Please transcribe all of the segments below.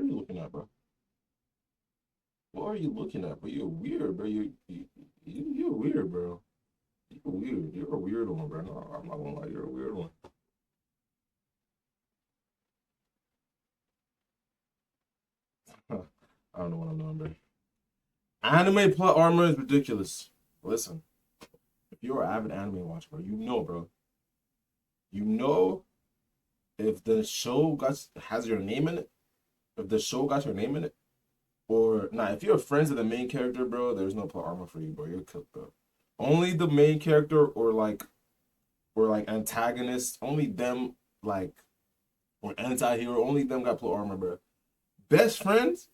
you looking at, bro? What are you looking at, bro? You're weird, bro. You're weird, bro. You're weird. You're a weird one, bro. No, I'm not gonna lie. You're a weird one. I don't know what I'm doing, bro. Anime plot armor is ridiculous. Listen, if you're an avid anime watcher, bro, you know, bro. You know if the show has your name in it, if the show got your name in it, or nah, if you're friends of the main character, bro, there's no plot armor for you, bro. You're cooked, bro. Only the main character or antagonists, only them or anti-hero, only them got plot armor, bro. Best friends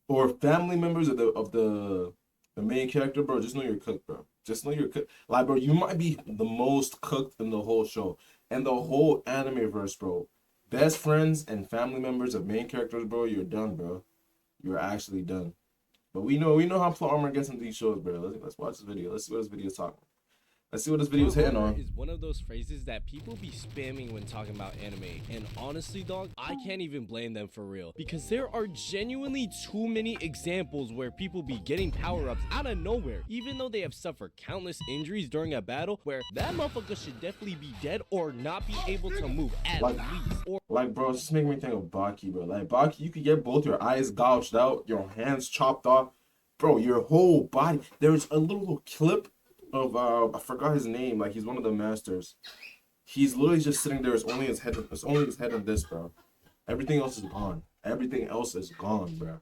or family members of the main character, bro, just know you're cooked, bro. Just know you're cooked. Like, bro, you might be the most cooked in the whole show and the whole anime verse, bro. Best friends and family members of main characters, bro, you're done, bro. You're actually done. But we know how plot armor gets into these shows, bro. Let's watch this video. Let's see what this video is talking. Let's see what this video is hitting on. Is one of those phrases that people be spamming when talking about anime. And honestly, dog, I can't even blame them for real. Because there are genuinely too many examples where people be getting power-ups out of nowhere. Even though they have suffered countless injuries during a battle where that motherfucker should definitely be dead or not be able to move at least. Bro, it's just making me think of Baki, bro. Like, Baki, you could get both your eyes gouged out, your hands chopped off. Bro, your whole body. There's a little clip of I forgot his name. Like, he's one of the masters. He's literally just sitting there. It's only his head. It's only his head and this, bro. Everything else is gone. Everything else is gone, bro.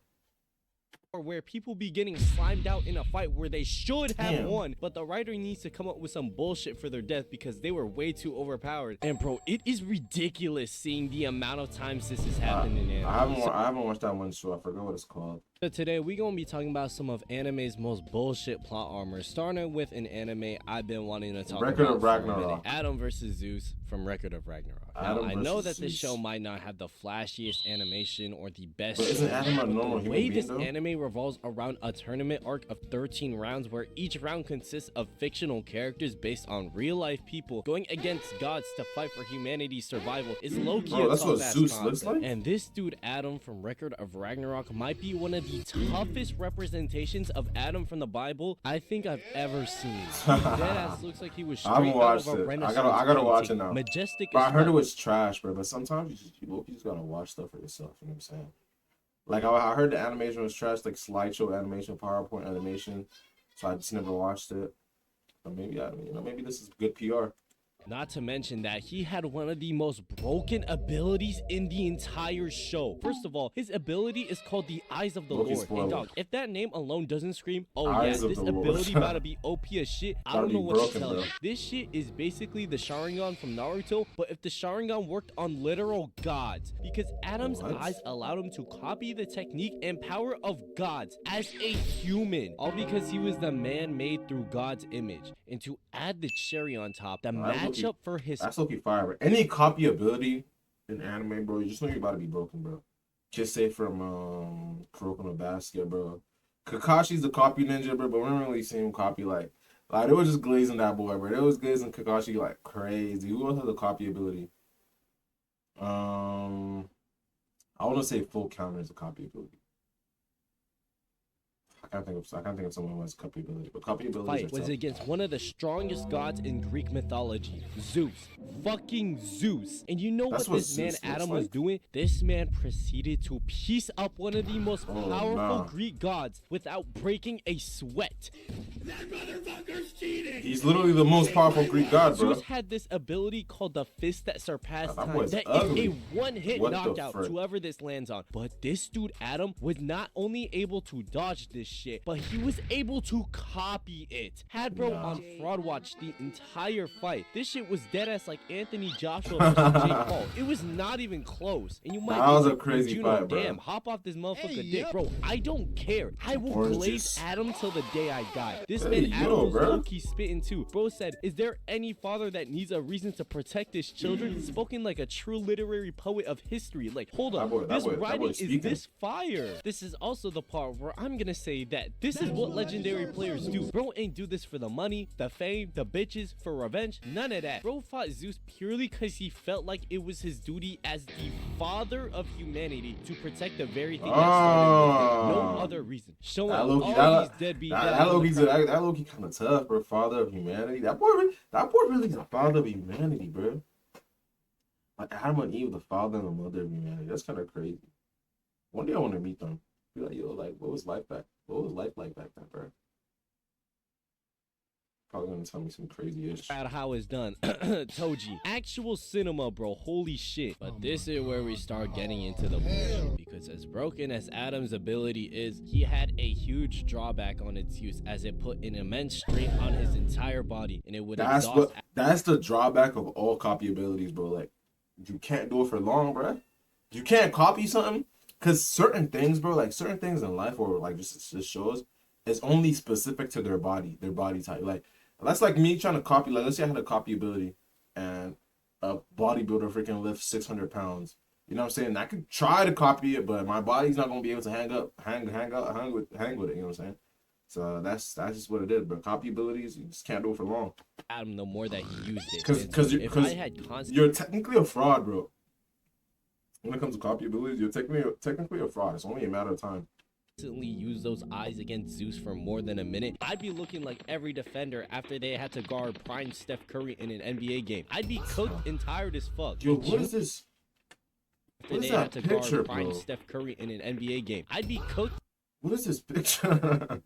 Or where people be getting slimed out in a fight where they should have won, but the writer needs to come up with some bullshit for their death because they were way too overpowered. And bro, it is ridiculous seeing the amount of times this has happened in anime. I haven't watched that one show. I forgot what it's called. So today we're gonna be talking about some of anime's most bullshit plot armor, starting with an anime I've been wanting to talk Record about of Ragnarok. Adam versus Zeus from Record of Ragnarok. Now, I know that this show might not have the flashiest animation or the best. But isn't Adam a normal human being, this anime revolves around a tournament arc of 13 rounds where each round consists of fictional characters based on real life people going against gods to fight for humanity's survival is low-key. Bro, that's what Zeus looks like. And this dude Adam from Record of Ragnarok might be one of the toughest representations of Adam from the Bible I think I've ever seen. Deadass looks like he was straight I haven't watched out of a it. Renaissance I gotta watch it painting. now. Majestic. But I heard it was trash, bro. But sometimes you just gotta watch stuff for yourself. You know what I'm saying? Like, I heard the animation was trash, like slideshow animation, PowerPoint animation. So I just never watched it. But maybe maybe this is good PR. Not to mention that he had one of the most broken abilities in the entire show. First of all, his ability is called the Eyes of the Lord. And dog, if that name alone doesn't scream, oh Eyes yeah, this ability about to be OP as shit, I don't know what to tell you. This shit is basically the Sharingan from Naruto, but if the Sharingan worked on literal gods. Because Adam's eyes allowed him to copy the technique and power of gods as a human. All because he was the man made through God's image. And to add the cherry on top, the matchup for his... That's Loki fire, bro. Any copy ability in anime, bro, you just know you're about to be broken, bro. Just say from Kuroko no Basket, bro. Kakashi's the copy ninja, bro, but we don't really see him copy like they were just glazing that boy, bro. They was glazing Kakashi like crazy. Who else has the copy ability? I want to say full counter is a copy ability. I can't think of someone who has copy ability, but copy ability was against one of the strongest gods in Greek mythology, Zeus. Fucking Zeus. And you know what this man Adam was doing? This man proceeded to piece up one of the most powerful Greek gods without breaking a sweat. That motherfucker's cheating. He's literally the most powerful Greek god, bro. Zeus had this ability called the Fist That Surpassed Time. That is a one-hit knockout to whoever this lands on. But this dude Adam was not only able to dodge this shit, but he was able to copy it. Had bro on Fraud Watch the entire fight. This shit was dead ass like Anthony Joshua versus Jake Paul. It was not even close. And you might that was a crazy fight, bro. Damn, hop off this motherfucker dick. Bro, I don't care. I will glaze Adam till the day I die. This man Adam was low-key spitting too. Bro said, is there any father that needs a reason to protect his children? Spoken like a true literary poet of history. Like, hold up, this writing is this fire. This is also the part where I'm gonna say that. This is what legendary players do. Bro ain't do this for the money, the fame, the bitches, for revenge, none of that. Bro fought Zeus purely because he felt like it was his duty as the father of humanity to protect the very thing that started with him. No other reason. Showing all these deadbeat that Loki kind of tough, bro. Father of humanity. That boy really is a father of humanity, bro. Like Adam and Eve, the father and the mother of humanity. That's kind of crazy. One day I want to meet them. Be like, yo, like, what was life like back then, bro? Probably gonna tell me some crazy ish. About how it's done. Toji. Actual cinema, bro. Holy shit. But this is where we start getting into the bullshit. Because as broken as Adam's ability is, he had a huge drawback on its use as it put an immense strain on his entire body. And it would exhaust. That's the drawback of all copy abilities, bro. Like, you can't do it for long, bro. You can't copy something. Because certain things, bro, like certain things in life or like just shows, is only specific to their body type. Like, that's like me trying to copy, like, let's say I had a copy ability and a bodybuilder freaking lifts 600 pounds. You know what I'm saying? I could try to copy it, but my body's not going to be able to hang with it, you know what I'm saying? So that's just what it is, bro. Copy abilities, you just can't do it for long. Adam, the more that he used it. Because you're technically a fraud, bro. When it comes to copy abilities, you're technically a fraud. It's only a matter of time. Use those eyes against Zeus for more than a minute, I'd be looking like every defender after they had to guard prime Steph Curry in an NBA game. I'd be cooked and tired as fuck. Yo, what is this? What is that picture, bro? Steph Curry in an NBA game. I'd be cooked. What is this picture?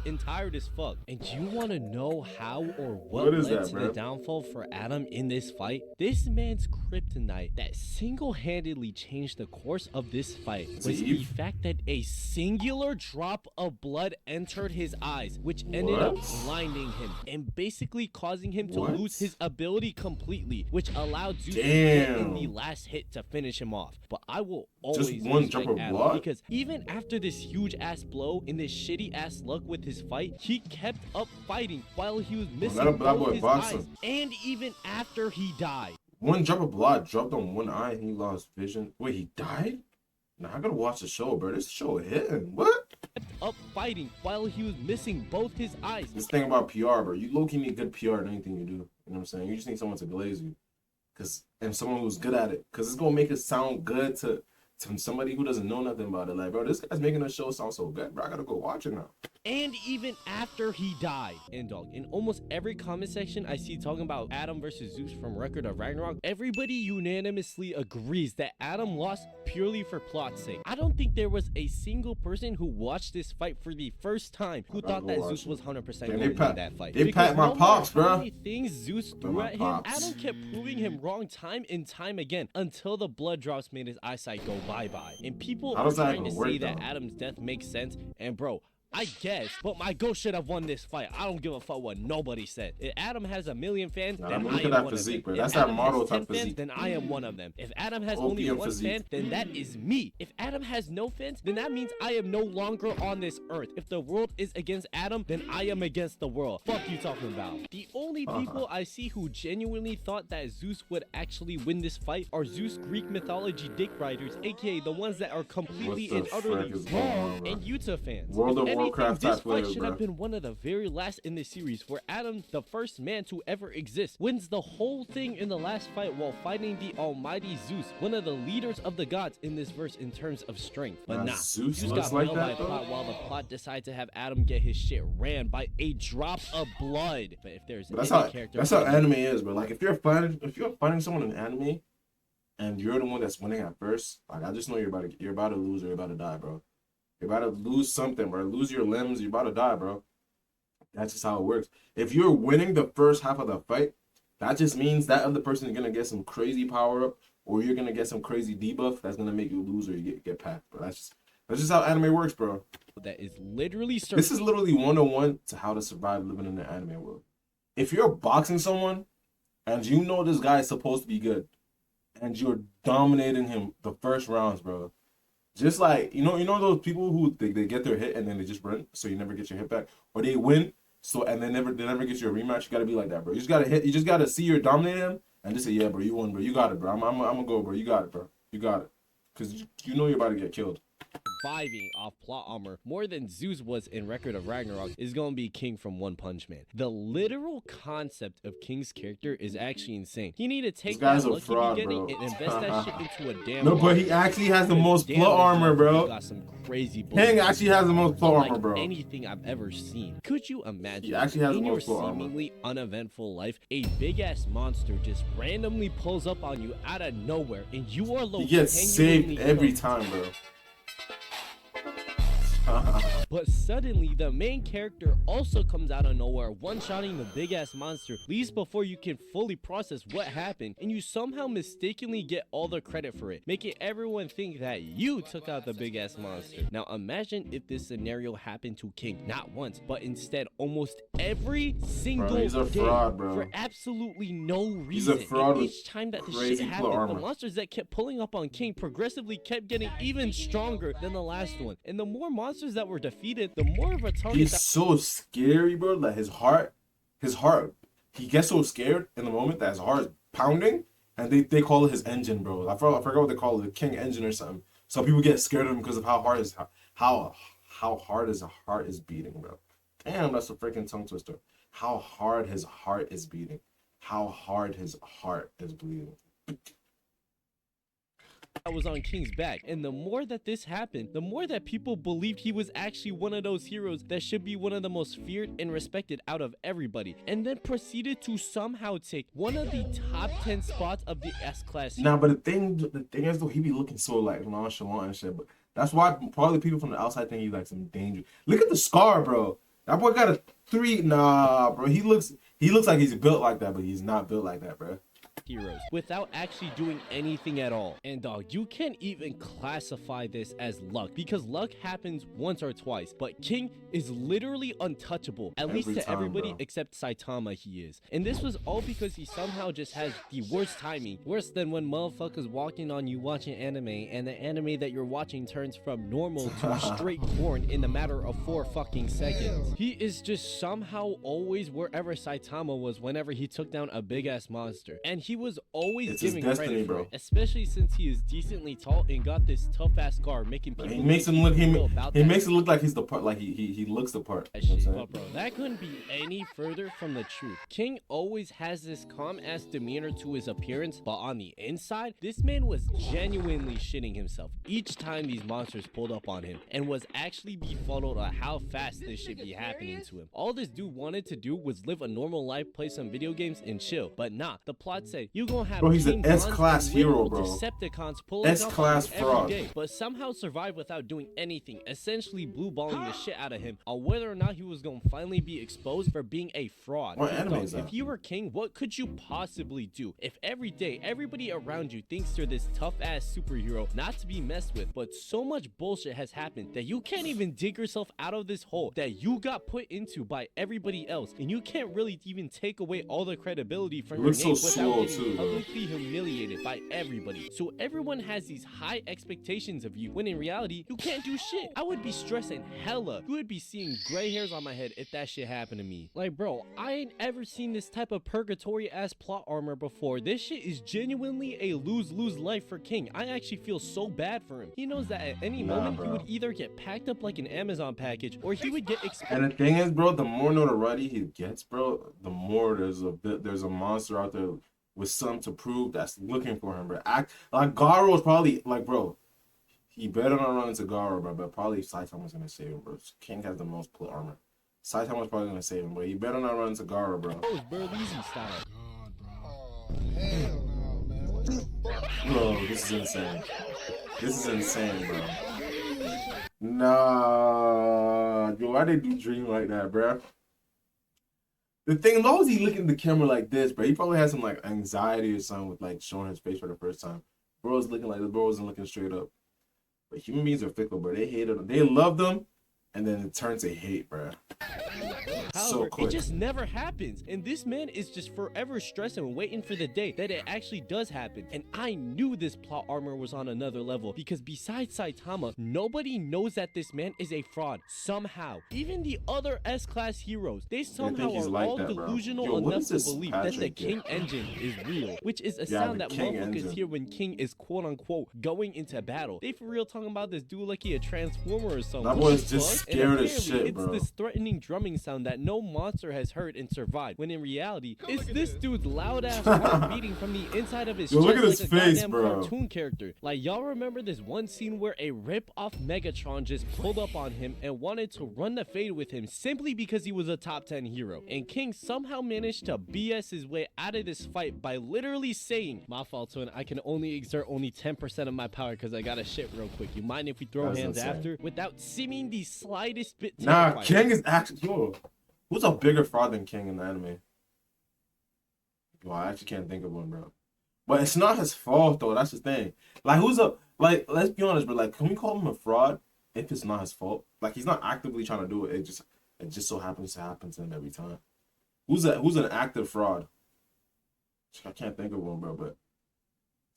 And tired as fuck. And you want to know how or what led to the downfall for Adam in this fight? This man's kryptonite that single-handedly changed the course of this fight was the fact that a singular drop of blood entered his eyes, which ended up blinding him and basically causing him to lose his ability completely, which allowed Zeus to get in the last hit to finish him off. But I will always just one drop of blood, because even after this huge ass blow and this shitty ass luck with his fight, he kept up fighting while he was missing both his eyes, and even after he died. One drop of blood dropped on one eye and he lost vision. Wait, he died? Nah, I gotta watch the show, bro. This show hitting. What? Kept up fighting while he was missing both his eyes. This thing about PR, bro. You low-key need good PR in anything you do. You know what I'm saying? You just need someone to glaze you. And someone who's good at it. Because it's gonna make it sound good to somebody who doesn't know nothing about it. Like, bro, this guy's making the show sound so good, bro. I gotta go watch it now. And even after he died. And dog, in almost every comment section I see talking about Adam versus Zeus from Record of Ragnarok, everybody unanimously agrees that Adam lost purely for plot's sake. I don't think there was a single person who watched this fight for the first time who thought that Zeus was 100% going to win that fight. They pat my pops, bro. How many things Zeus threw at him, Adam kept proving him wrong time and time again until the blood drops made his eyesight go bye-bye. And people are trying to say that Adam's death makes sense, and bro, I guess, but my ghost should have won this fight. I don't give a fuck what nobody said. If Adam has 1 million fans, then I am one of them. That's that model type physique. Then I am one of them. If Adam has only one fan, then that is me. If Adam has no fans, then that means I am no longer on this earth. If the world is against Adam, then I am against the world. Fuck you talking about? The only people I see who genuinely thought that Zeus would actually win this fight are Zeus Greek mythology dick riders, aka the ones that are completely and utterly wrong, and Utah fans. World of Warcraft this fight should have been one of the very last in this series, where Adam, the first man to ever exist, wins the whole thing in the last fight while fighting the almighty Zeus, one of the leaders of the gods in this verse in terms of strength. But nah, Zeus got nailed by plot, while the plot decided to have Adam get his shit ran by a drop of blood. But if there's that's how anime is, bro. Like if you're fighting someone in anime and you're the one that's winning at first, like I just know you're about to lose or you're about to die, bro. You're about to lose something, bro. Lose your limbs. You're about to die, bro. That's just how it works. If you're winning the first half of the fight, that just means that other person is going to get some crazy power up, or you're going to get some crazy debuff that's going to make you lose or you get packed, bro. That's just how anime works, bro. That is literally... This is literally 101 to how to survive living in the anime world. If you're boxing someone and you know this guy is supposed to be good and you're dominating him the first rounds, bro, just like, you know those people who they get their hit and then they just run, so you never get your hit back, or they win, so and they never get you a rematch. You gotta be like that, bro. You just gotta see you're dominating him and just say, yeah, bro, you won, bro. You got it, bro. I'm gonna go, bro. You got it, bro. You got it, because you know you're about to get killed. surviving off plot armor more than Zeus was in Record of Ragnarok is gonna be King from One Punch Man. The literal concept of King's character is actually insane. He need to take that lucky fraud, beginning bro. and invest that shit into a damn No, but he actually has the most plot armor, bro. Got some crazy King actually has the most plot armor, bro. Anything I've ever seen. Could you imagine he actually has in the your most plot armor. seemingly uneventful life, a big ass monster just randomly pulls up on you out of nowhere and you are low. He gets saved every time, bro. But suddenly the main character also comes out of nowhere, one-shotting the big ass monster, leaves before you can fully process what happened, and you somehow mistakenly get all the credit for it, making everyone think that you took out the big ass monster. Now imagine if this scenario happened to King not once, but instead almost every single he's a day fraud, bro. for absolutely no reason. He's a fraud. And each time that the shit happened, the monsters that kept pulling up on King progressively kept getting even stronger than the last one, and the more monsters that were defeated, the more of a target. He's so scary, bro. Like his heart, he gets so scared in the moment that his heart is pounding, and they call it his engine, bro. I forgot what they call it, the King engine or something. So people get scared of him because of how hard his heart is beating, bro. Damn, that's a freaking tongue twister. How hard his heart is beating. How hard his heart is bleeding. That was on King's back, and the more that this happened, the more that people believed he was actually one of those heroes that should be one of the most feared and respected out of everybody, and then proceeded to somehow take one of the top 10 spots of the S-class. Nah, but the thing is though, he be looking so like nonchalant and shit, but that's why probably people from the outside think he's like some danger. Look at the scar, bro. That boy got a 3. Nah, bro. He looks like he's built like that, but he's not built like that, bro. Heroes without actually doing anything at all. And dog, you can't even classify this as luck, because luck happens once or twice, but King is literally untouchable, at least to everybody, bro. Except Saitama he is. And this was all because he somehow just has the worst timing, worse than when motherfuckers walking on you watching anime and the anime that you're watching turns from normal to straight porn in the matter of 4 fucking seconds. He is just somehow always wherever Saitama was whenever he took down a big ass monster, and he was always giving credit for it, especially since he is decently tall and got this tough ass scar, making people. He makes him look. He makes it look like he's the part. Like he looks the part. But bro, that couldn't be any further from the truth. King always has this calm ass demeanor to his appearance, but on the inside, this man was genuinely shitting himself each time these monsters pulled up on him, and was actually befuddled at how fast this shit be happening to him. All this dude wanted to do was live a normal life, play some video games, and chill. But nah, the plot said you gonna have. Bro, he's an S-class hero, bro. Decepticons pulling S-class fraud. every day, but somehow survived without doing anything, essentially blue balling the shit out of him on whether or not he was gonna finally be exposed for being a fraud. What anime is that? If you were King, what could you possibly do? If every day everybody around you thinks you're this tough ass superhero not to be messed with, but so much bullshit has happened that you can't even dig yourself out of this hole that you got put into by everybody else, and you can't really even take away all the credibility from your name without getting publicly humiliated by everybody. So everyone has these high expectations of you, when in reality you can't do shit. I would be stressing hella. You would be seeing gray hairs on my head if that shit happened to me. Like, bro, I ain't ever seen this type of purgatory ass plot armor before. This shit is genuinely a lose-lose life for King. I actually feel so bad for him. He knows that at any moment he would either get packed up like an Amazon package, or he would get exposed. And the thing is, bro, the more notoriety he gets, bro, the more there's a monster out there with something to prove that's looking for him, bro. Like Garo is probably like, bro, he better not run into Garo, bro, but probably Saitama's gonna save him, bro. King has the most plot armor. Saitama's probably gonna save him, but he better not run into Garo, bro. Oh, it's Burleezy style. Hell no, man. What the fuck? Bro, this is insane. This is insane, bro. Nah, yo, why they do Dream like that, bro? The thing, long as he looking at the camera like this, bro, he probably has some like anxiety or something with like showing his face for the first time. Bro's looking like the bro wasn't looking straight up. But human beings are fickle, bro. They hate them. They love them, and then it turns to hate, bro. However, quick. it just never happens. And this man is just forever stressing and waiting for the day that it actually does happen. And I knew this plot armor was on another level because besides Saitama, nobody knows that this man is a fraud somehow. Even the other S-class heroes, they somehow are like all that, bro. delusional Yo, what enough is to this believe that the Patrick King engine is real, which is a Yeah, sound the that King motherfuckers engine. hear when King is quote unquote going into battle. They for real talking about this dude like he a transformer or something. That boy's just And scared as apparently shit, bro. It's this threatening drumming sound that no monster has heard and survived. When in reality, it's this dude's loud ass heart beating from the inside of his Yo, chest look at like his a face, goddamn bro. cartoon character. Like y'all remember this one scene where a rip-off Megatron just pulled up on him and wanted to run the fade with him simply because he was a top 10 hero. And King somehow managed to BS his way out of this fight by literally saying, "My fault, twin, I can only exert only 10% of my power because I gotta shit real quick. You mind if we throw That's hands insane. after?" Without seeming the slightest bit Nah, terrified. King is actually. Yo, who's a bigger fraud than King in the anime? Well, I actually can't think of one, bro. But it's not his fault though. That's the thing. Like, let's be honest, bro. Like, can we call him a fraud if it's not his fault? Like, he's not actively trying to do it. It just so happens to happen to him every time. Who's an active fraud? I can't think of one, bro. But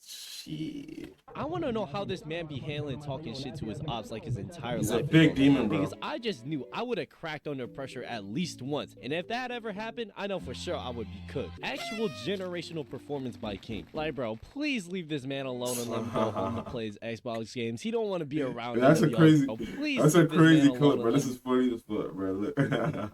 shit. I want to know how this man be handling talking shit to his ops like his entire He's life. a big demon, bro. Because I just knew I would have cracked under pressure at least once. And if that ever happened, I know for sure I would be cooked. Actual generational performance by King. Like, bro, please leave this man alone and let him go home to play his Xbox games. He don't want to be around. That's a none of crazy. y'all, bro. Please That's a leave this man crazy alone clip, and bro. let This him is funny as fuck, bro. Look.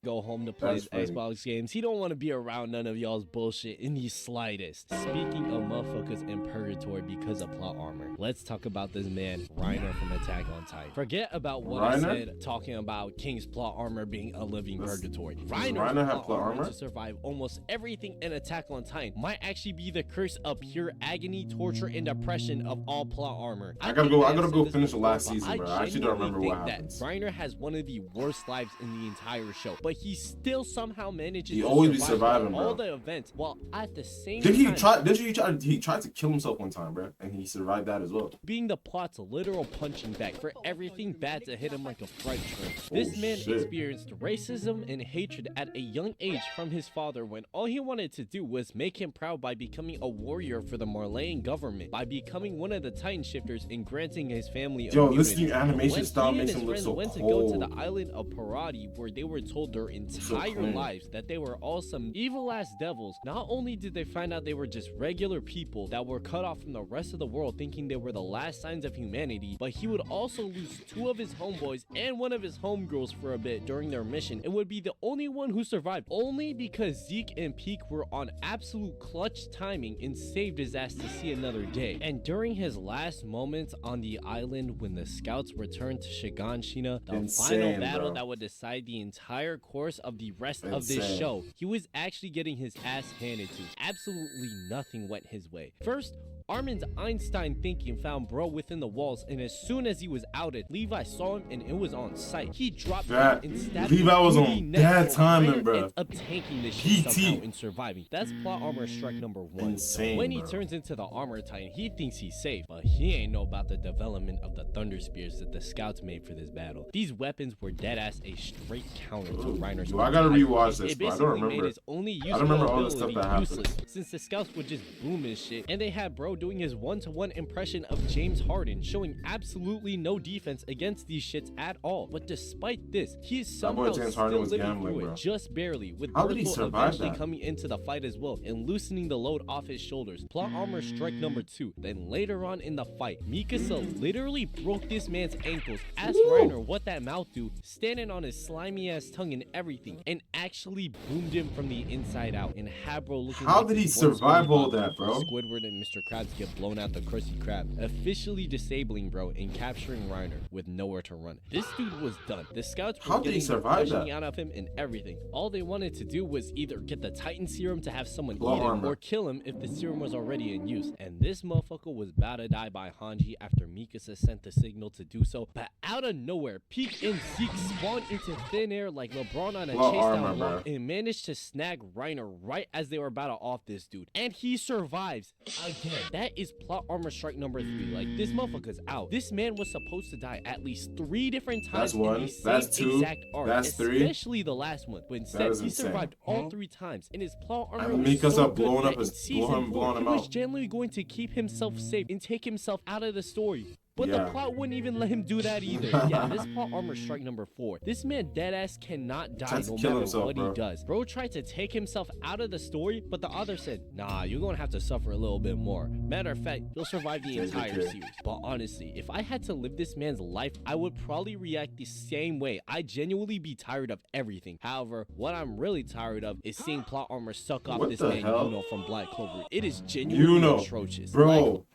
go home to play his That's Xbox games. He don't want to be around none of y'all's bullshit in the slightest. Speaking of motherfuckers in purgatory because of plot armor, let's talk about this man, Reiner from Attack on Titan. Forget about what I Reiner? said talking about King's plot armor being a living purgatory. Reiner's Reiner have plot armor? to survive almost everything in Attack on Titan might actually be the curse of pure agony, torture, and depression of all plot armor. I gotta think go. I I gotta have go said this finish the before, last but season, bro. I actually don't remember genuinely what think happens. that Reiner has one of the worst lives in the entire show, but he still somehow manages He to always be survive surviving, all bro. the events while at the same Did he time try? He tried to kill himself one time, bro, and he survived that as well. being the plot's literal punching bag for everything bad to hit him like a freight train. This man shit. experienced racism and hatred at a young age from his father when all he wanted to do was make him proud by becoming a warrior for the Marleyan government, by becoming one of the Titan shifters and granting his family Yo, immunity. this new animation When style he and makes his him look friends so went to cold. go to the island of Parati, where they were told their entire clean. lives that they were all some evil ass devils, not only did they find out they were just regular people that were cut off from the rest of the world thinking they were the last signs of humanity, but he would also lose two of his homeboys and one of his homegirls for a bit during their mission and would be the only one who survived, only because Zeke and Peak were on absolute clutch timing and saved his ass to see another day. And during his last moments on the island when the scouts returned to Shiganshina, the Insane, final battle bro. that would decide the entire course of the rest of this Insane. show, he was actually getting his ass handed to. Absolutely nothing went his way. First, Armin's Einstein thinking found bro within the walls, and as soon as he was outed, Levi saw him and it was on sight. He dropped down That and stabbed Levi him was through on the neck bad for timing, Reiner bruh. ends up tanking this shit PT. somehow and surviving. That's plot armor strike number one. Insane, When he bro. turns into the armor titan, he thinks he's safe, but he ain't know about the development of the thunder spears that the scouts made for this battle. These weapons were dead ass a straight counter to Reiner's. Yo, I gotta rewatch this, It bro. I basically don't made remember. his only I don't remember all the useful stuff that ability happened. useless, since the scouts would just boom his shit, and they had bro doing his one-to-one impression of James Harden, showing absolutely no defense against these shits at all. But despite this, he is That boy somehow James still Harden was living gambling, through bro. it, just barely, with How did he Berthold survive eventually that? coming into the fight as well and loosening the load off his shoulders. Plot armor strike number 2. Then later on in the fight, Mikasa literally broke this man's ankles, asked Reiner what that mouth do, standing on his slimy ass tongue and everything, and actually boomed him from the inside out. And had bro looking How like did he this one survive all SpongeBob that, before bro? Squidward and Mr. Krabs get blown out the Krusty Krab, officially disabling bro and capturing Reiner with nowhere to run. This dude was done. The scouts were How did he getting the survive questioning that? out of him and everything. All they wanted to do was either get the Titan serum to have someone Plot eat him armor. or kill him if the serum was already in use. And this motherfucker was about to die by Hanji after Mikasa sent the signal to do so. But out of nowhere, Peak and Zeke spawned into thin air like LeBron on a Plot chase armor, down bro. walk and managed to snag Reiner right as they were about to off this dude. And he survives again. That is plot armor strike number 3. Like, this motherfucker's out. This man was supposed to die at least 3 different times. That's 1. in the same That's 2. exact arc, That's 3. especially the last one. But instead, he survived all 3 times, and his plot armor was because so of good blowing that up his in season 4, blowing him he was out. generally going to keep himself safe and take himself out of the story. But Yeah. the plot wouldn't even let him do that either. Yeah, this plot armor strike number 4. This man deadass cannot die Tries to no kill matter himself, what bro. he does. Bro tried to take himself out of the story, but the author said, nah, you're gonna have to suffer a little bit more. Matter of fact, you'll survive the entire series. But honestly, if I had to live this man's life, I would probably react the same way. I'd genuinely be tired of everything. However, what I'm really tired of is seeing plot armor suck off What this the man hell? Yuno from Black Clover. It is genuinely atrocious. Bro,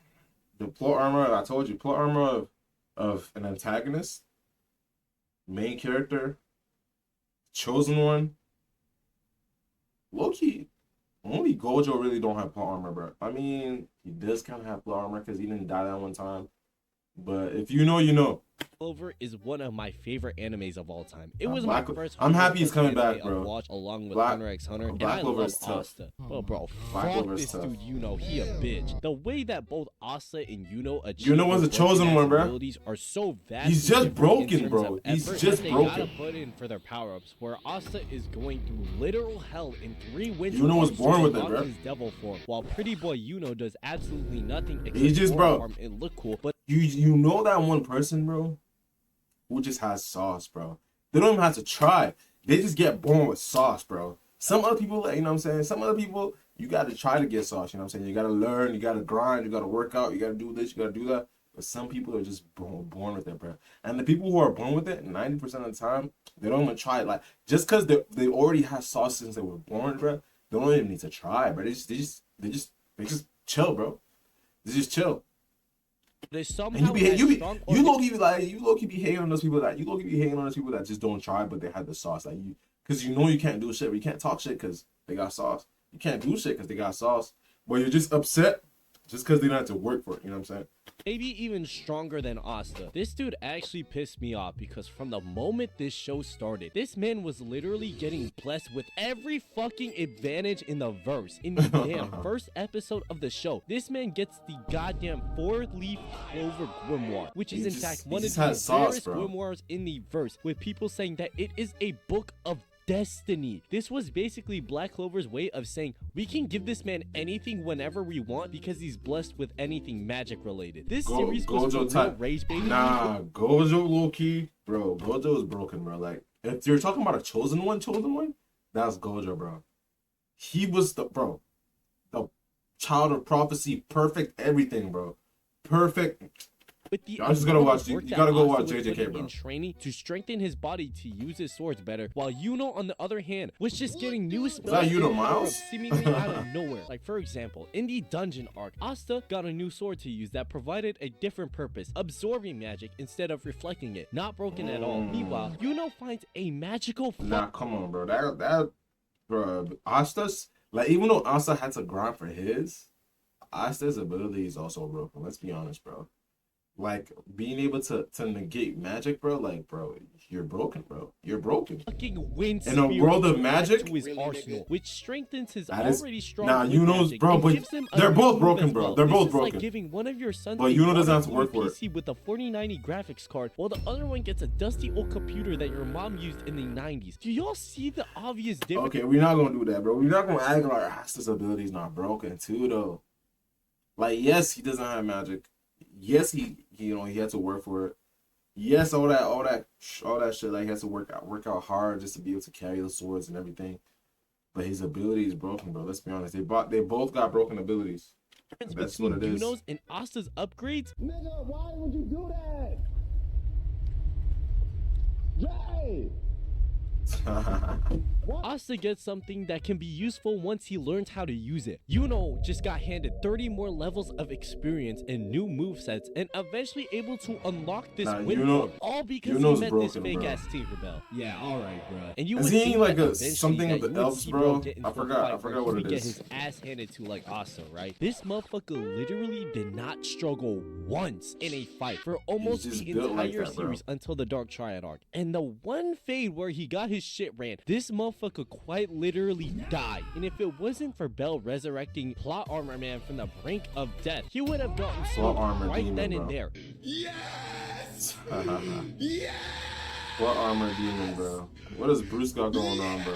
the plot armor, I told you, plot armor of an antagonist, main character, chosen one. Low-key, only Gojo really don't have plot armor, bro. I mean, he does kind of have plot armor because he didn't die that one time. But if you know, you know. Clover is one of my favorite animes of all time. It was my first. I'm happy he's coming back, anime bro. I've watched along with Black- Hunter x Hunter, and Black I Clover love is tough. Asta. Well, bro, Black fuck Clover is this tough. dude. He a bitch. The way that both Asta and achieve Yuno was a their chosen broken-ass one, bro. abilities are so vastly He's just different in broken, terms bro. of He's effort just that broken. They gotta put in for their power-ups, where Asta is going through literal hell in 3 winter Yuno was arcs born to with it, unlock bro. his devil form, while pretty boy Yuno does absolutely nothing except He's just, bro. form and look cool. But You know that one person, bro, who just has sauce, bro. They don't even have to try. They just get born with sauce, bro. Some other people, you know what I'm saying? Some other people, you got to try to get sauce, you know what I'm saying? You got to learn, you got to grind, you got to work out, you got to do this, you got to do that. But some people are just born with it, bro. And the people who are born with it, 90% of the time, they don't even try it. Like, just because they already have sauce since they were born, bro, they don't even need to try, bro. They just chill, bro. They just chill. they somehow And had you strong low key be hating on those people that just don't try, but they have the sauce. Like because you know you can't do shit. You can't talk shit because they got sauce. You can't do shit because they got sauce. But you're just upset just because they don't have to work for it. You know what I'm saying? maybe even stronger than Asta. This dude actually pissed me off because from the moment this show started, this man was literally getting blessed with every fucking advantage in the verse. In the damn first episode of the show, this man gets the goddamn 4-leaf clover grimoire, which is in fact one of the rarest grimoires in the verse, with people saying that it is a book of destiny. This was basically Black Clover's way of saying we can give this man anything whenever we want because he's blessed with anything magic related. This series was Gojo for real rage baiting. Nah, Gojo low-key, bro. Gojo is broken, bro. Like if you're talking about a chosen one, that's Gojo, bro. He was the child of prophecy, perfect everything, bro. Perfect. With the I just gotta watch. You work that gotta go Asta watch was JJK, putting bro. in training to strengthen his body to use his swords better, while Yuno, on the other hand, was just getting new spells that Yuno and power Miles? seemingly out of nowhere. Like for example, in the dungeon arc, Asta got a new sword to use that provided a different purpose, absorbing magic instead of reflecting it. Not broken at all. Meanwhile, Yuno finds a magical. Nah, come on, bro. That, bro. Asta's like even though Asta had to grind for his, Asta's ability is also broken. Let's be honest, bro. Like being able to negate magic, bro. Like, bro, you're broken, bro. You're broken. Fucking wind In a world of magic, to his arsenal, which strengthens his that is- already strong. nah, wind Yuno's magic bro, and but gives him a they're new both move broken, as bro. well. They're This both is broken. like giving one of your sons But a Yuno doesn't have to modern work for it. PC with a 4090 graphics card, while the other one gets a dusty old computer that your mom used in the 90s. Do y'all see the obvious difference? Okay, we're not gonna do that, bro. We're not gonna act like Asta's ability is not broken too, though. Like, yes, he doesn't have magic. Yes, he had to work for it. Yes, all that shit. Like, he has to work out hard just to be able to carry the swords and everything. But his ability is broken, bro. Let's be honest. They both got broken abilities. That's what it is. Yuno's and Asta's upgrades. Nigga, why would you do that? Jay! Asta gets something that can be useful once he learns how to use it. Yuno just got handed 30 more levels of experience and new movesets, and eventually able to unlock this wind form, all because Yuno's he met broken, this bro. fake ass Tinkerbell. Yeah, alright, bro. And you Is would he think like that a eventually something that of the you would elves, see bro? get into I a forgot fight what where he it would get is. his ass handed to like Asta, right? This motherfucker literally did not struggle once in a fight for almost just the built like entire that, bro. series until the Dark Triad arc. And the one fade where he got his his shit ran, this motherfucker quite literally died. And if it wasn't for Bell resurrecting Plot Armor Man from the brink of death, he would have gotten smoked right demon, then bro. and there. Yes! Plot Armor Demon, bro. What does Bruce got going on, bro?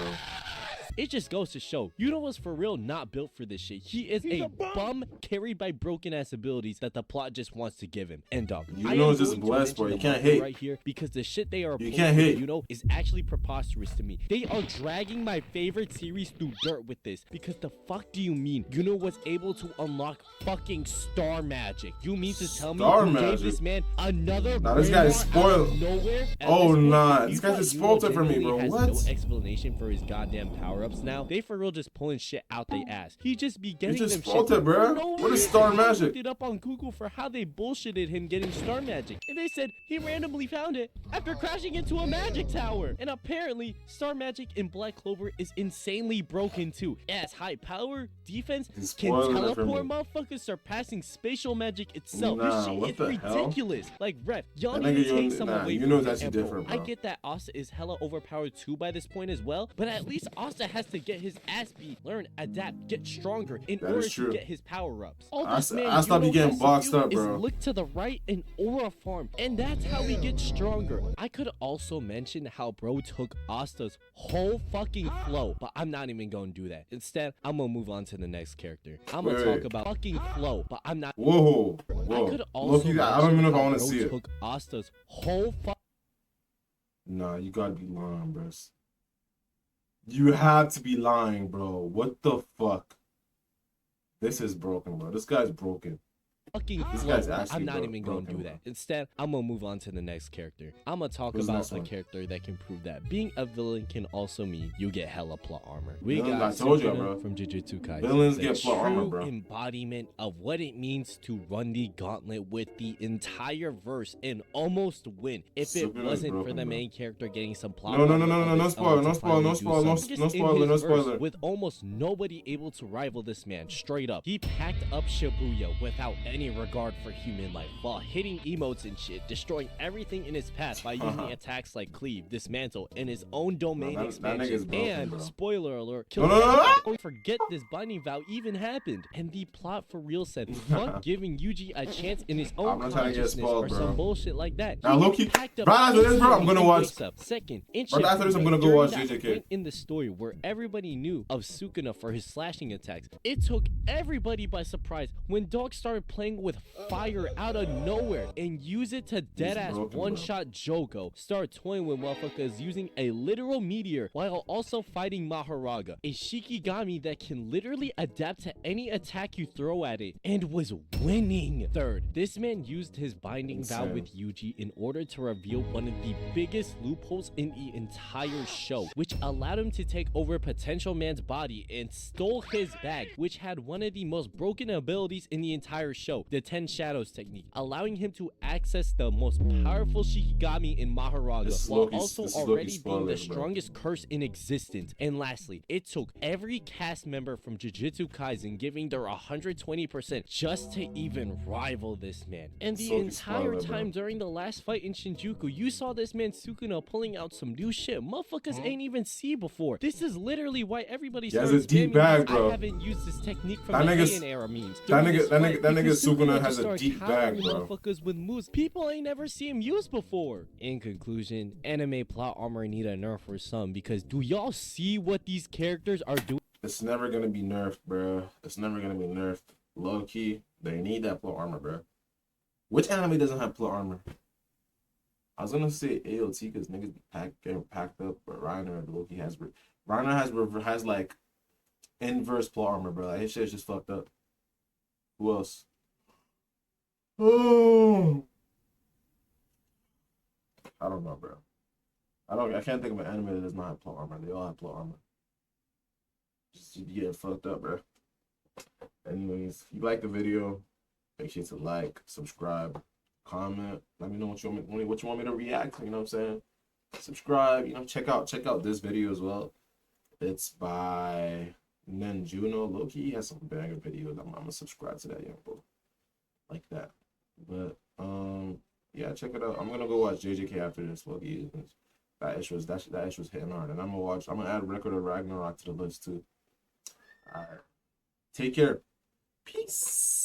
It just goes to show, Yuno for real not built for this shit. He is a bum carried by broken ass abilities that the plot just wants to give him. And dog, Yuno is just blessed, bro. You can't hate right here because the shit they are pulling can't hate. Yuno is actually preposterous to me. They are dragging my favorite series through dirt with this because the fuck do you mean Yuno was able to unlock fucking star magic? You mean to tell me Star you gave magic? this man another Nah, this guy is spoiled. nowhere? Oh, nah. This You guy thought just Yuno spoiled it for me, genuinely bro. has What? No explanation for his goddamn power-ups now. They for real just pulling shit out they ass. He just be getting just them spoiled shit. it, bro. No What is way. star I magic? looked it up on Google for how they bullshitted him getting star magic, and they said he randomly found it after crashing into a magic tower. And apparently, star magic in Black Clover is insanely broken too. It has high power, defense, He's can spoiling it for teleport me. motherfuckers, surpassing spatial magic itself. Nah, This shit what is the hell? ridiculous. Like, ref, y'all That need nigga, to take you- some nah, away you from know it's the actually Emperor. different, I bro. get that Asta is hella overpowered too by this point as well, but at least Asta has to get his ass beat, learn, adapt, get stronger in That order is to true. get his power-ups. All this Asta- man Asta be Yuno getting has to boxed do up, is bro. look to the right and aura farm, and that's how he gets stronger. I could also mention how bro took Asta's whole fucking flow, but I'm not even gonna do that. Instead, I'm gonna move on to the next character. I'm gonna Wait, talk wait. about fucking flow, but I'm not. Whoa. I Whoa. could also Look, I don't even know if I mention want to how see bro it. took Asta's whole Nah, you gotta be lying, bro. You have to be lying, bro. What the fuck? This is broken, bro. This guy's broken. fucking This flow. guy's But actually I'm not even gonna broken, do bro. that. Instead, I'm gonna move on to the next character. I'm gonna talk Who's the about next a one? character that can prove that being a villain can also mean you get hella plot armor. We Villains, got I told ya, Sukuna bro. from Jujutsu Kaisen. Villains the get plot armor, true bro. embodiment of what it means to run the gauntlet with the entire verse and almost win. If it Sukuna's wasn't for broken, the bro. main character getting some plot No, no, armor no, no, of no, no his spoiler, own no to spoiler, finally no do spoiler, no something. no Just in spoiler, his no verse, spoiler. with almost nobody able to rival this man, straight up. He packed up Shibuya without any regard for human life, while hitting emotes and shit, destroying everything in his path by using attacks like Cleave, Dismantle, and his own domain that expansion. nigga's broken, and, bro. spoiler alert, No, no, no, no, no. don't forget this binding vow even happened. And the plot for real said, fuck giving Yuji a chance in his own I'm not trying to get consciousness spoiled, or bro. some bullshit like that. Now, He low-key, packed up right after this, bro, I'm instantly gonna and watch- wakes up. Second, in Right after this, I'm gonna go during watch that JJK. point in the story where everybody knew of Sukuna for his slashing attacks, it took everybody by surprise when Dog started playing with fire out of nowhere and use it to deadass broken, bro. one-shot Jogo. Start toying with motherfuckers using a literal meteor while also fighting Maharaga, a Shikigami that can literally adapt to any attack you throw at it, and was winning. Third, this man used his binding vow Insane. with Yuji in order to reveal one of the biggest loopholes in the entire show, which allowed him to take over Potential Man's body and stole his bag, which had one of the most broken abilities in the entire show, the 10 Shadows technique, allowing him to access the most powerful Shikigami in Maharaga, This is while Loki's- also this is Loki's already being the spoilers, bro. strongest curse in existence. And lastly, it took every cast member from Jujutsu Kaisen giving their 120% just to even rival this man. And the Loki's entire spoiler, bro. time during the last fight in Shinjuku, you saw this man Sukuna pulling out some new shit motherfuckers ain't even see before. This is literally why everybody He has started a deep spamming bag, these bro. I haven't used this technique from That the nigga's- Heian era memes. that during nigga- this that fight, nigga- that because nigga Sukuna just has a started deep bag, countering bro. motherfuckers with moves people ain't never see him use before. In conclusion, anime plot armor need a nerf or some, because do y'all see what these characters are doing? It's never gonna be nerfed, bro. It's never gonna be nerfed. Low key, they need that plot armor, bro. Which anime doesn't have plot armor? I was gonna say AOT because niggas be getting packed up, but Reiner low key has. Reiner has like inverse plot armor, bro. Like his shit's just fucked up. Who else? Oh, I don't know, bro. I can't think of an anime that does not have plot armor. They all have plot armor. Just you be getting fucked up, bro. Anyways, if you like the video, make sure to like, subscribe, comment. Let me know what you want me to react. You know what I'm saying? Subscribe. You know, check out this video as well. It's by Nenjuno. Loki. He has some banger videos. I'm gonna subscribe to that, young bro. Like that. But yeah, check it out. I'm gonna go watch JJK after this. Loki. That issue was hitting hard, and I'm gonna add Record of Ragnarok to the list too. All right, take care, peace.